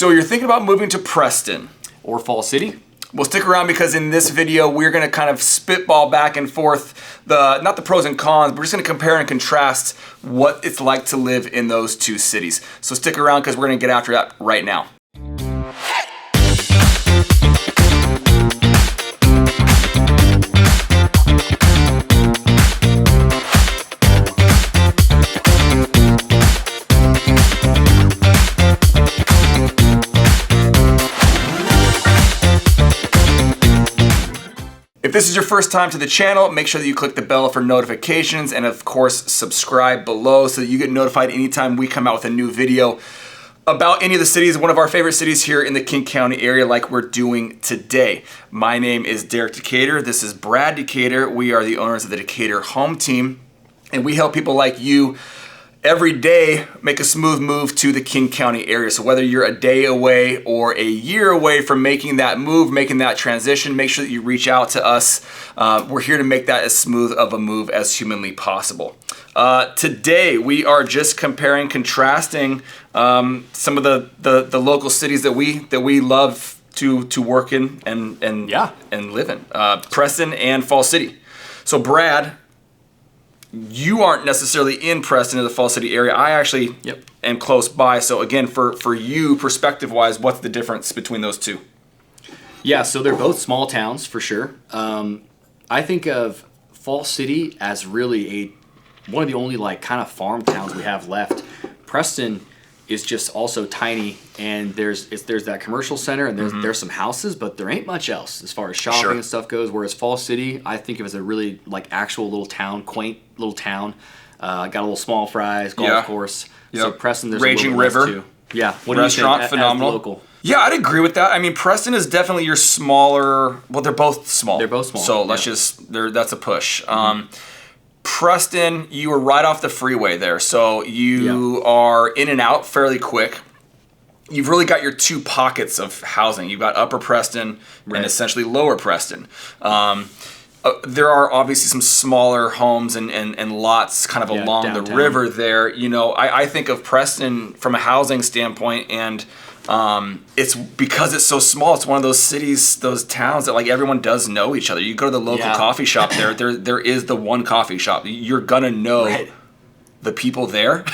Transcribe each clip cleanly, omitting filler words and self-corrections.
So you're thinking about moving to Preston or Fall City? Well, stick around because in this video, we're going to kind of spitball back and forth, not the pros and cons, but we're just going to compare and contrast what it's like to live in those two cities. So stick around because we're going to get after that right now. If this is your first time to the channel, make sure that you click the bell for notifications and of course subscribe below so that you get notified anytime we come out with a new video about any of the cities, one of our favorite cities here in the King County area like we're doing today. My name is Derek Decatur. This is Brad Decatur. We are the owners of the Decatur Home Team and we help people like you every day make a smooth move to the King County area. So whether you're a day away or a year away from making that move, making that transition, make sure that you reach out to us. We're here to make that as smooth of a move as humanly possible. Today we are just comparing, contrasting some of the local cities that we love to work in and live in. Preston and Fall City. So Brad, you aren't necessarily in Preston or the Fall City area. I actually am close by. So again, for you, perspective-wise, what's the difference between those two? Yeah, so they're both small towns for sure. I think of Fall City as really one of the only like kind of farm towns we have left. Preston is just also tiny, and there's that commercial center, and there's some houses, but there ain't much else as far as shopping and stuff goes. Whereas Fall City, I think of as a really like actual little town, quaint little town. Got a little small fries, golf course. So Preston, there's Raging a River too. Yeah, what restaurant, do you think, phenomenal. as local? Yeah, I'd agree with that. I mean, Preston is definitely your smaller. Well, they're both small. They're both small. So let's that's a push. Preston, you were right off the freeway there, so you are in and out fairly quick. You've really got your two pockets of housing. You've got Upper Preston and essentially Lower Preston. There are obviously some smaller homes and lots kind of along downtown. The river there. You know, I think of Preston from a housing standpoint, and it's because it's so small. It's one of those cities, those towns that like everyone does know each other. You go to the local coffee shop there is the one coffee shop. You're gonna know the people there.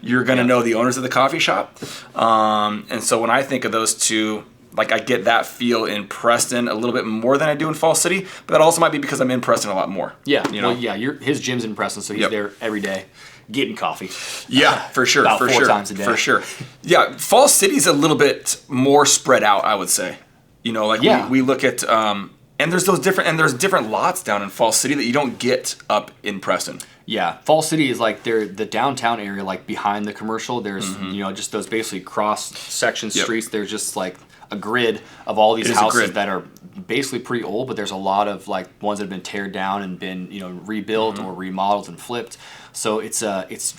You're gonna know the owners of the coffee shop. And so when I think of those two, like I get that feel in Preston a little bit more than I do in Fall City, but that also might be because I'm in Preston a lot more. Yeah, you know? His gym's in Preston, so he's there every day getting coffee. Yeah, for sure. About four times a day. For sure. Yeah, Fall City's a little bit more spread out, I would say. You know, like we look at and there's different lots down in Fall City that you don't get up in Preston. Yeah, Fall City is like the downtown area, like behind the commercial. There's just those basically cross section streets. There's just like a grid of all these houses that are basically pretty old, but there's a lot of like ones that have been teared down and been rebuilt or remodeled and flipped. So it's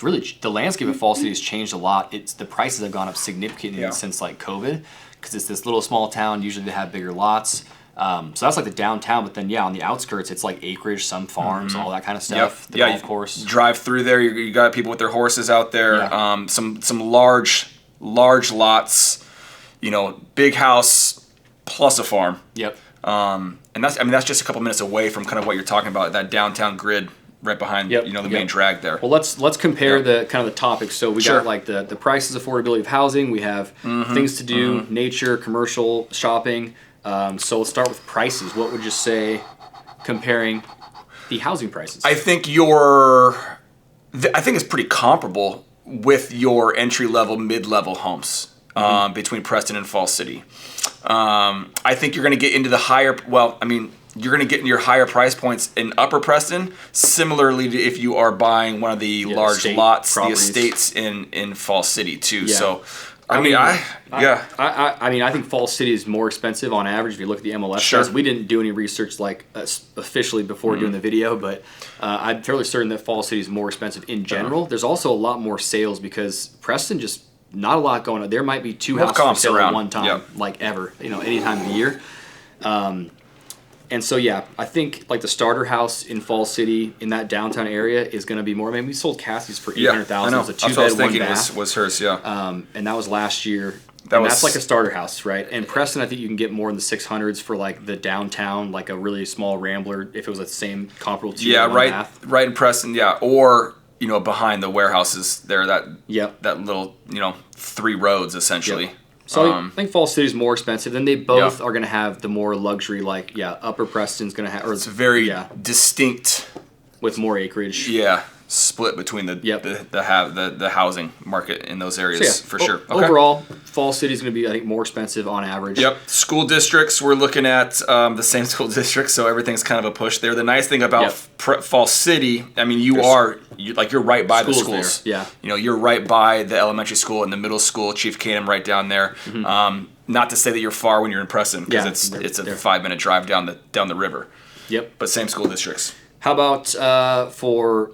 really the landscape of Fall City has changed a lot. The prices have gone up significantly since like COVID, because it's this little small town. Usually they have bigger lots. So that's like the downtown, but then on the outskirts it's like acreage, some farms, all that kind of stuff. The golf course. Drive through there, you got people with their horses out there. Some large lots. Big house plus a farm. And that's just a couple minutes away from kind of what you're talking about, that downtown grid right behind the main drag there. Well, let's compare the kind of the topics. So we got like the prices, affordability of housing. We have things to do, nature, commercial, shopping. So let's start with prices. What would you say comparing the housing prices? I think it's pretty comparable with your entry-level, mid-level homes. Between Preston and Fall City. I think you're going to get into you're going to get into your higher price points in Upper Preston, similarly to if you are buying one of the large lots, properties. The estates in Fall City too. So, I think Fall City is more expensive on average if you look at the MLS price. We didn't do any research like officially before doing the video, but I'm fairly certain that Fall City is more expensive in general. There's also a lot more sales because Preston just not a lot going on. There might be two houses for sale at one time, like ever, any time of the year. And so, I think like the starter house in Fall City in that downtown area is going to be more. I mean, we sold Cassie's for $800,000. It was a 2-bed, 1 bath. Was hers, and that was last year. That's like a starter house, right? And Preston, I think you can get more in the 600s for like the downtown, like a really small Rambler, if it was the same comparable to right in Preston, or behind the warehouses there, that little 3 roads essentially. Yep. So I think Fall City's more expensive. Then they both are going to have the more luxury, like Upper Preston's going to have, or it's very distinct with more acreage. Yeah. Split between the housing market in those areas for sure. Okay. Overall, Fall City is going to be, I think, more expensive on average. Yep. School districts, we're looking at the same school districts, so everything's kind of a push there. The nice thing about Fall City, I mean, you're right by the schools. There. Yeah. You're right by the elementary school and the middle school, Chief Canham right down there. Mm-hmm. Not to say that you're far when you're in Preston, because it's a 5-minute drive down the river. Yep. But same school districts. How about for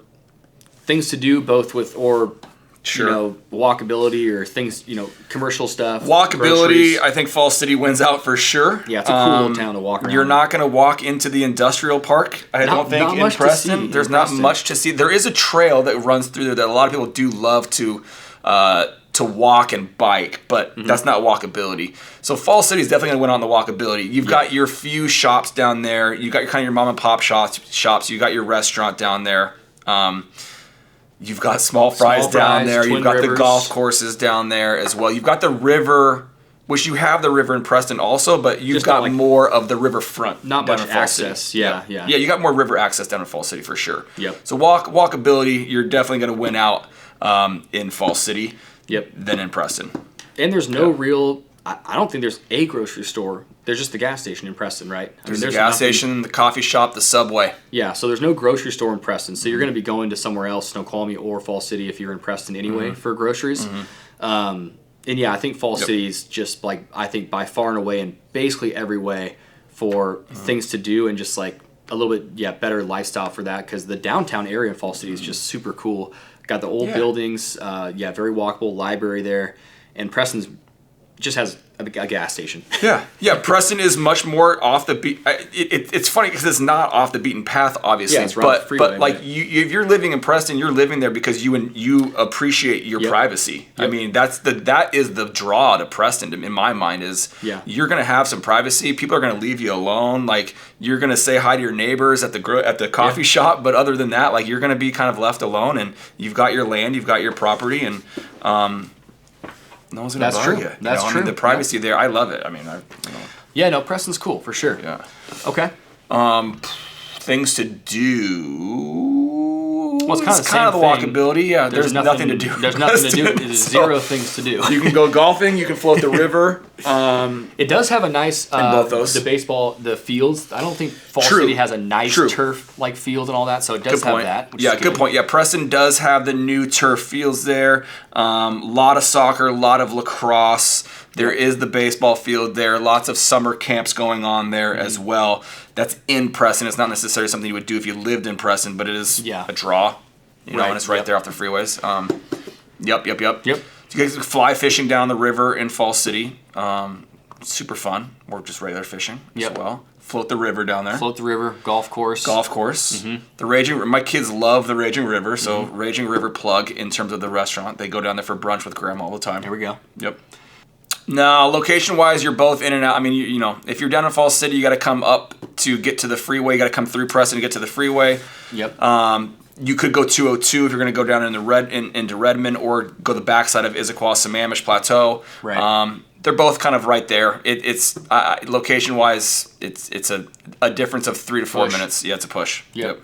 things to do, both with walkability or things, commercial stuff. Walkability, groceries. I think Fall City wins out for sure. Yeah, it's a cool little town to walk around. You're not going to walk into the industrial park, I don't think, in Preston. There's not much to see. There is a trail that runs through there that a lot of people do love to walk and bike, but that's not walkability. So Fall City is definitely going to win on the walkability. You've got your few shops down there. You've got your kind of your mom and pop shops. You got your restaurant down there. You've got small fries down there. You've got the golf courses down there as well. You've got the river, which you have the river in Preston also, but you've got more of the riverfront. Not much access. Yeah. Yeah, you got more river access down in Fall City for sure. Yep. So walkability, you're definitely going to win out in Fall City than in Preston. And there's no real, I don't think there's a grocery store. There's just the gas station in Preston, right? There's the gas station, the coffee shop, the Subway. Yeah, so there's no grocery store in Preston. So you're going to be going to somewhere else, Snoqualmie or Fall City, if you're in Preston anyway, for groceries. And I think Fall City is just like, I think by far and away in basically every way for things to do and just like a little bit, better lifestyle for that, because the downtown area in Fall City is just super cool. Got the old buildings, very walkable, library there. And Preston's just has a gas station. Yeah. Preston is much more off the beat. It's funny because it's not off the beaten path, obviously. Yeah, it's right but like if you're living in Preston, you're living there because you appreciate your privacy. I mean, that is the draw to Preston. In my mind, is you're gonna have some privacy. People are gonna leave you alone. Like you're gonna say hi to your neighbors at the coffee shop, but other than that, like you're gonna be kind of left alone. And you've got your land, you've got your property, and no one's gonna bug you. That's true. I mean, the privacy there, I love it. I mean, Preston's cool for sure. Yeah. Okay. Things to do. Well, it's kind of the walkability. Yeah, there's nothing to do. There's nothing to do. There's zero things to do. You can go golfing. You can float the river. It does have a nice both those. the fields. I don't think Fall City has a nice turf like field and all that, so it does have that. Good point. Yeah, Preston does have the new turf fields there. Lot of soccer, a lot of lacrosse. There is the baseball field there. Lots of summer camps going on there as well. That's in Preston. It's not necessarily something you would do if you lived in Preston, but it is a draw. And it's right there off the freeways. Yep. You guys fly fishing down the river in Fall City. Super fun. Or just regular fishing as well. Float the river down there. Float the river, golf course. The my kids love the Raging River, so Raging River plug in terms of the restaurant. They go down there for brunch with Grandma all the time. Here we go. Yep. Now, location-wise, you're both in and out. I mean, you know, if you're down in Fall City, you got to come up to get to the freeway. You got to come through Preston to get to the freeway. Yep. You could go 202 if you're going to go down into Redmond, or go the backside of Issaquah-Sammamish Plateau. Right. They're both kind of right there. It's location-wise, it's a difference of 3 to 4 minutes. Yeah, it's a push. Yep.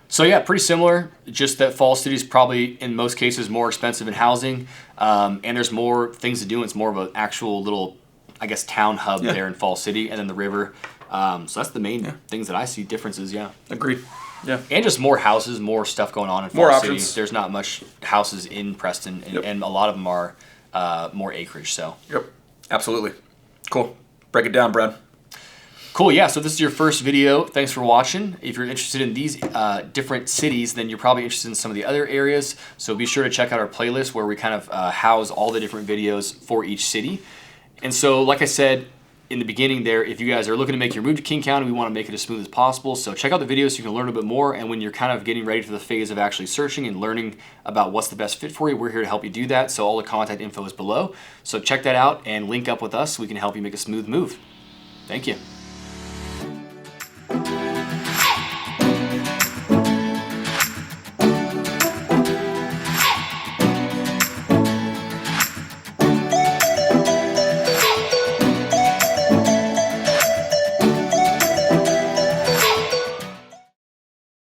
So yeah, pretty similar. Just that Fall City is probably in most cases more expensive in housing, and there's more things to do. It's more of an actual little, I guess, town hub there in Fall City, and then the river. So that's the main things that I see differences. Yeah. Agreed. Yeah. And just more houses, more stuff going on in Fall City. Options. There's not much houses in Preston, and a lot of them are more acreage. So. Yep. Absolutely. Cool. Break it down, Brad. Cool, yeah, so this is your first video. Thanks for watching. If you're interested in these different cities, then you're probably interested in some of the other areas. So be sure to check out our playlist where we kind of house all the different videos for each city. And so, like I said, in the beginning there, if you guys are looking to make your move to King County, we want to make it as smooth as possible. So check out the videos so you can learn a bit more. And when you're kind of getting ready for the phase of actually searching and learning about what's the best fit for you, we're here to help you do that. So all the contact info is below. So check that out and link up with us so we can help you make a smooth move. Thank you.